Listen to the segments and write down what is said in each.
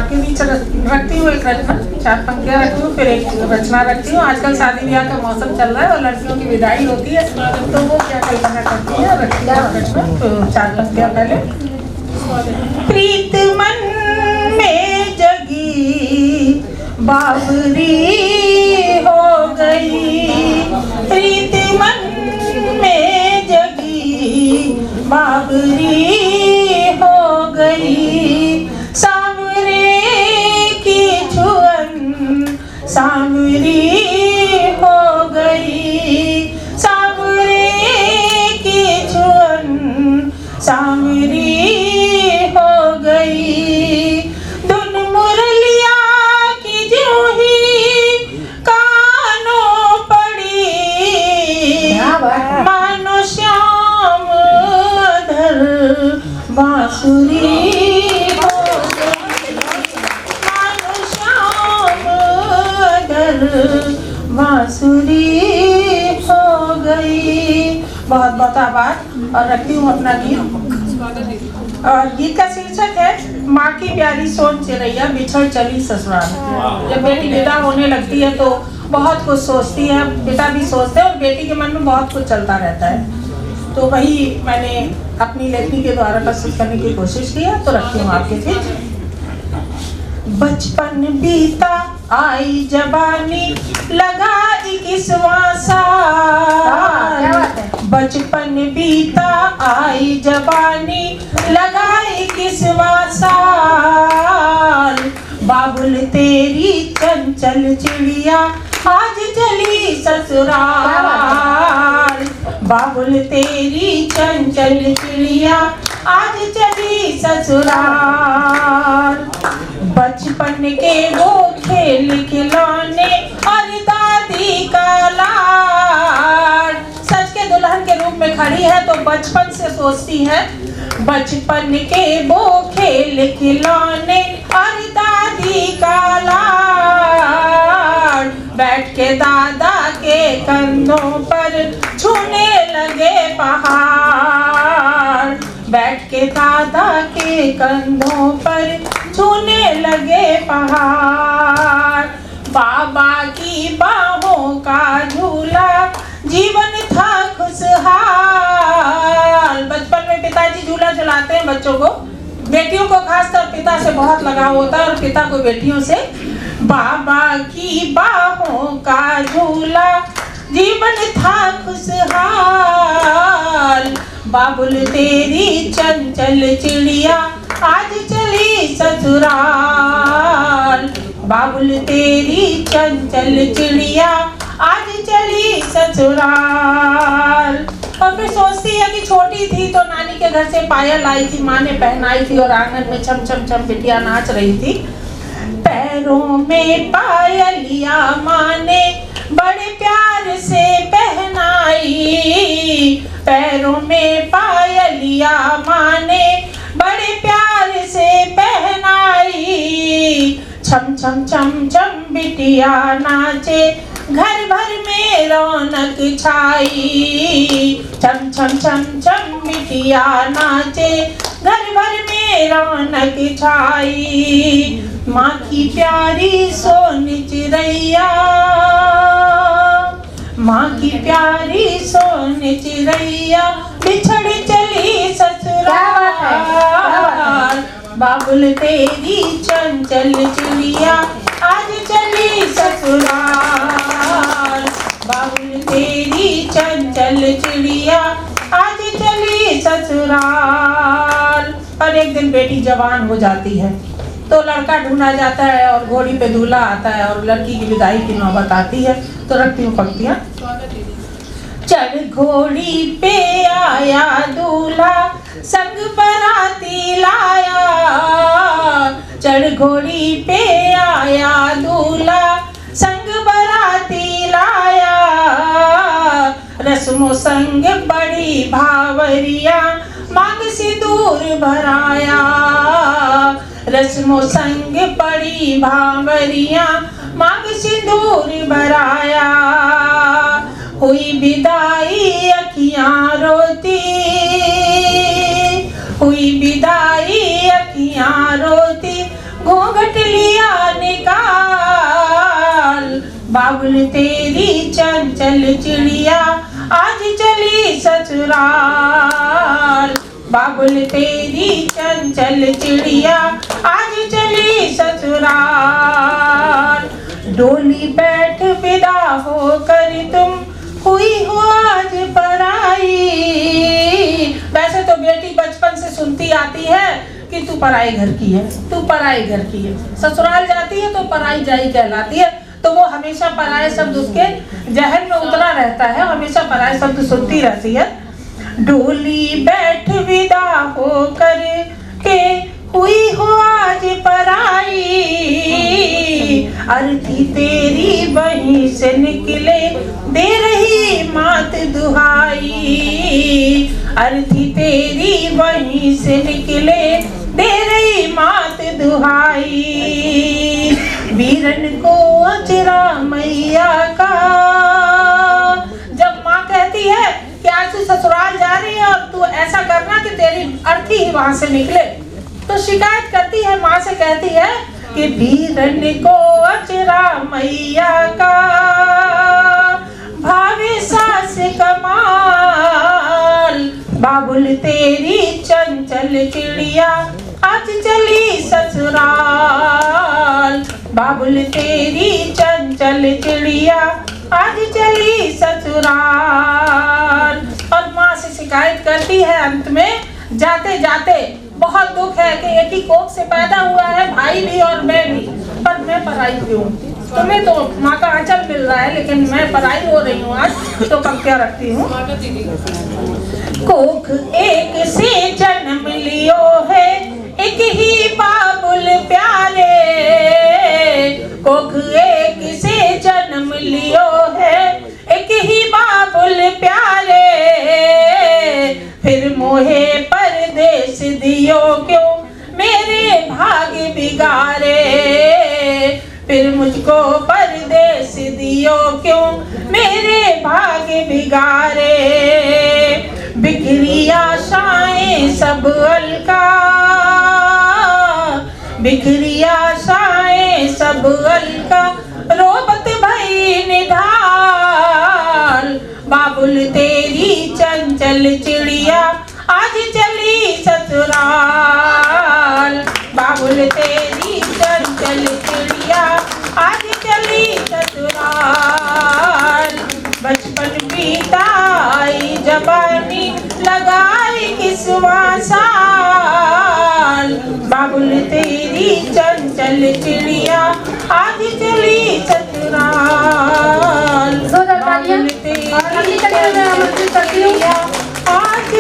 के बीच रखती हूँ एक रचना, 4 पंक्तियाँ रखती हूँ, फिर एक रचना रखती हूँ। आजकल शादी ब्याह का मौसम चल रहा है और लड़कियों की विदाई होती है, तो वो क्या कल्पना करती है, रखती है रचना। तो 4 पंक्तियाँ पहले। प्रीत मन में जगी बावरी हो गई, प्रीत मन में जगी बावरी हो गई, सांवरे की छुअन सांवरी हो गई, सांवरे की छुअन सांवरी हो गई, धुन मुरलिया की जो ही कानों पड़ी, मानो श्याम अधर बांसुरी हो गई, मानो श्याम अधर बांसुरी हो गई। बहुत बहुत आभार। और रखती हूँ अपना गीत। और गीत का शीर्षक है माँ की प्यारी सोन चिरैया बिछड़ चली ससुराल। जब बेटी विदा होने लगती है तो बहुत कुछ सोचती है, पिता भी सोचते हैं और बेटी के मन में बहुत कुछ चलता रहता है। तो वही मैंने अपनी लेखनी के द्वारा प्रस्तुत करने की कोशिश की है, तो रखती हूँ आपके बीच। बचपन बीता आई जवानी लगा 21वां साल, बचपन बीता आई जवानी लगा 21वां साल, बाबुल तेरी चंचल चिड़िया आज चली ससुराल, बाबुल तेरी चंचल चिड़िया आज चली ससुराल, बचपन के वो खेल खिलौने और दादी का लाड। सच के दुल्हन के रूप में खड़ी है तो बचपन से सोचती है, बचपन के वो खेल खिलौने और दादी का लाड, बैठ के दादा के कंधों पर छूने लगे पहाड़, बैठ के दादा के कंधों पर छूने लगे पहाड़, बाबा की बाहों का झूला जीवन था खुशहाल। बचपन में पिताजी झूला झुलाते हैं बच्चों को, बेटियों को खासकर पिता से बहुत लगाव होता है और पिता को बेटियों से। बाबा की बाहों का झूला जीवन था खुशहाल, बाबुल तेरी चंचल चिड़िया आज चली ससुराल, बाबुल तेरी चंचल चिड़िया आज चली ससुराल। और फिर सोचती है कि छोटी थी तो नानी के घर से पायल आई थी, माँ ने पहनाई थी और आंगन में छम छम छम बिटिया नाच रही थी। पैरों में पायलिया माँ ने बड़े प्यार से पहनाई, पैरों में पायलिया माँ ने बड़े प्यार से पहनाई, छम छम छम छम बिटिया नाचे घर भर में रौनक छाई, छम छम छम छम बिटिया नाचे घर भर में रौनक छाई, माँ की प्यारी सोन चिरैया, माँ की प्यारी सोन चिरैया बिछड़ चली ससुराल, बाबुल तेरी चंचल चिड़िया आज चली ससुराल, बाबुल तेरी चंचल चिड़िया आज चली ससुराल। और एक दिन बेटी जवान हो जाती है तो लड़का ढूंढा जाता है और घोड़ी पे दूल्हा आता है और लड़की की विदाई की नौबत आती है। तो रखती हूँ पंक्तियाँ। चढ़ घोड़ी पे आया दूल्हा संग बराती लाया, चढ़ घोड़ी पे आया दूल्हा संग बराती लाया, रस्मों संग बड़ी भावरिया मांग सिंदूर भराया, रस्मों संग बड़ी भावरिया मांग सिंदूर भराया, हुई विदाई अखियां रोती, हुई विदाई अखियां रोती, घूंघट बाबुल तेरी चंचल चिड़िया आज चली ससुराल। बाबुल तेरी चंचल चिड़िया आज चली ससुराल। डोली बैठ विदा होकर तुम हुई हो आज पराई। वैसे तो बेटी बचपन से सुनती आती है कि तू पराई घर की है, तू पराई घर की है। ससुराल जाती है तो पराई जाई कहलाती है। तो वो हमेशा पराये शब्द उसके जहन में उतरा रहता है, हमेशा पराये शब्द सुनती रहती है। डोली बैठ विदा होकर के हुई हो आज पराई। अर्थी तेरी वहीं से निकले दे रही मात दुहाई। अर्थी तेरी वहीं से निकले दे रही मात दुहाई। वीरन को अचरा मैया का। जब माँ कहती है कि आज तू ससुराल जा रही है और तू ऐसा करना कि तेरी अर्थी ही वहां से निकले, तो शिकायत करती है, माँ से कहती है कि वीरन को अचरा मैया का भावे सास कमाल। बाबुल तेरी चंचल चिड़िया आज चली ससुराल। बाबुल तेरी चंचल चिड़िया आज चली ससुराल। और माँ से शिकायत करती है अंत में, जाते जाते बहुत दुख है कि एक ही कोख से पैदा हुआ है भाई भी और मैं भी, पर मैं पराई क्यों? तुम्हें तो माँ का आंचल मिल रहा है लेकिन मैं पराई हो रही हूँ आज, तो कब क्या रखती हूँ। कोख एक से जन्म लियो है एक ही बाबुल प्यारे। कोख एक से जन्म लियो है एक ही बाबुल प्यारे। फिर मोहे परदेश दियो क्यों मेरे भाग्य बिगाड़े। फिर मुझको परदेश दियो क्यों मेरे भाग्य बिगाड़े। बिखरी आशाएं सब अलका, बिखरी आशाएं सब अलका रोबत भई निढाल। बाबुल तेरी चंचल चिड़िया आज चली ससुराल। बाबुल तेरी चंचल चिड़िया आज चली ससुराल। बचपन बीता आई जवानी लगाई किस्वा साल। बाबुल तेरी चंचल चिड़िया आज चली ससुराल। बाबुल तेरी चिड़िया आज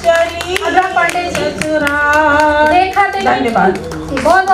चली ससुराल। धन्यवाद। बहुत